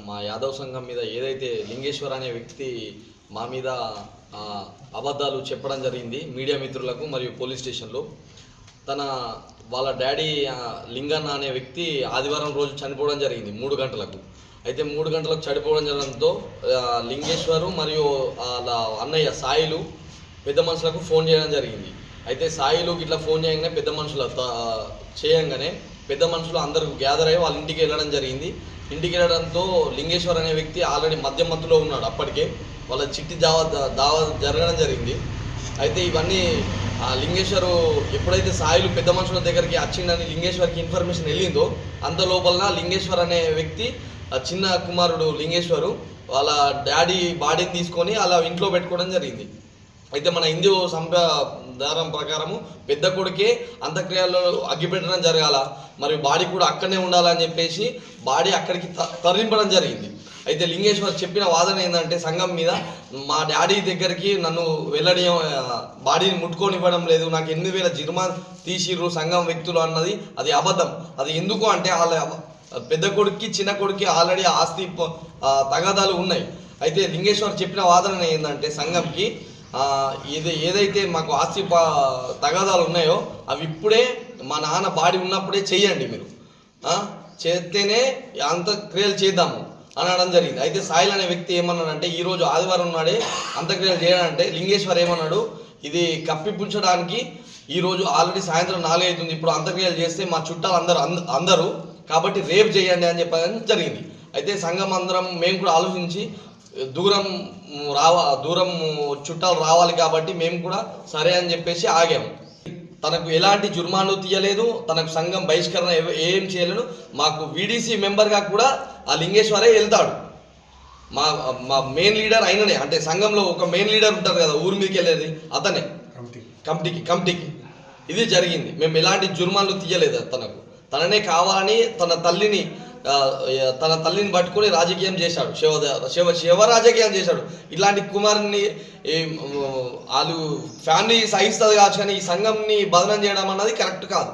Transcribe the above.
మా యాదవ్ సంఘం మీద ఏదైతే లింగేశ్వర్ అనే వ్యక్తి మా మీద అబద్ధాలు చెప్పడం జరిగింది మీడియా మిత్రులకు మరియు పోలీస్ స్టేషన్లో. వాళ్ళ డాడీ లింగన్న అనే వ్యక్తి ఆదివారం రోజు చనిపోవడం జరిగింది 3 గంటలకు. అయితే 3 గంటలకు చనిపోవడం జరగడంతో లింగేశ్వరు మరియు వాళ్ళ అన్నయ్య సాయిలు పెద్ద మనుషులకు ఫోన్ చేయడం జరిగింది. అయితే సాయిలు ఇట్లా ఫోన్ చేయగానే పెద్ద మనుషులు అందరూ గ్యాదర్ అయ్యి వాళ్ళ ఇంటికి వెళ్ళడం జరిగింది. ఇంటికి వెళ్ళడంతో లింగేశ్వర్ అనే వ్యక్తి ఆల్రెడీ మత్తులో ఉన్నాడు. అప్పటికే వాళ్ళ చిట్టి దావా జరగడం జరిగింది. అయితే ఇవన్నీ లింగేశ్వరు ఎప్పుడైతే సాయిలు పెద్ద మనుషుల దగ్గరికి వచ్చిందని లింగేశ్వర్కి ఇన్ఫర్మేషన్ వెళ్ళిందో అంత లోపలన లింగేశ్వర్ అనే వ్యక్తి చిన్న కుమారుడు లింగేశ్వరు వాళ్ళ డాడీ బాడీని తీసుకొని అలా ఇంట్లో పెట్టుకోవడం జరిగింది. అయితే మన హిందూ సంప్రదాయం ప్రకారము పెద్ద కొడుకే అంత్యక్రియల్లో అగ్గిపెట్టడం జరగాల, మరి బాడీ కూడా అక్కడనే ఉండాలని చెప్పేసి బాడీ అక్కడికి తరలింపడం జరిగింది. అయితే లింగేశ్వర్ చెప్పిన వాదన ఏంటంటే సంఘం మీద మా డాడీ దగ్గరికి నన్ను వెళ్ళడం, బాడీని ముట్టుకొనివ్వడం లేదు, నాకు 8,000 జరిమానా తీసిర్రు సంఘం వ్యక్తులు అన్నది అది అబద్ధం. అది ఎందుకు అంటే వాళ్ళ పెద్ద కొడుక్కి చిన్న కొడుక్కి ఆల్రెడీ ఆస్తి తగాదాలు ఉన్నాయి. అయితే లింగేశ్వర్ చెప్పిన వాదన ఏంటంటే సంఘంకి ఏదైతే మాకు ఆస్తి తగాదాలు ఉన్నాయో అవి ఇప్పుడే మా నాన్న బాడీ ఉన్నప్పుడే చెయ్యండి, మీరు చేస్తేనే అంత్యక్రియలు చేద్దాము అనడం జరిగింది. అయితే సాయిల్ అనే వ్యక్తి ఏమన్నాడంటే ఈరోజు ఆదివారం నాడే అంత్యక్రియలు చేయాలంటే లింగేశ్వర్ ఏమన్నాడు, ఇది కప్పిపుంచడానికి ఈరోజు ఆల్రెడీ సాయంత్రం 4 అవుతుంది, ఇప్పుడు అంత్యక్రియలు చేస్తే మా చుట్టాలు అందరూ కాబట్టి రేపు చేయండి అని చెప్పడం జరిగింది. అయితే సంఘం అందరం మేము కూడా ఆలోచించి దూరం చుట్టాలు రావాలి కాబట్టి మేము కూడా సరే అని చెప్పేసి ఆగాము. తనకు ఎలాంటి జుర్మానాలు తీయలేదు, తనకు సంఘం బహిష్కరణ ఏం చేయలేదు. మాకు వీడీసీ మెంబర్గా కూడా ఆ లింగేశ్వరే వెళ్తాడు. మా మెయిన్ లీడర్ అయిననే, అంటే సంఘంలో ఒక మెయిన్ లీడర్ ఉంటారు కదా ఊరి మీదకి వెళ్ళేది, అతనే కమిటీకి ఇది జరిగింది. మేము ఎలాంటి జుర్మానాలు తీయలేదు. తననే కావాలని తన తల్లిని పట్టుకొని రాజకీయం చేశాడు, శివ రాజకీయం చేశాడు. ఇలాంటి కుమారుని వాళ్ళు ఫ్యామిలీ సహిస్తుంది కావచ్చు, కానీ ఈ సంఘంని బదనం చేయడం అన్నది కరెక్ట్ కాదు.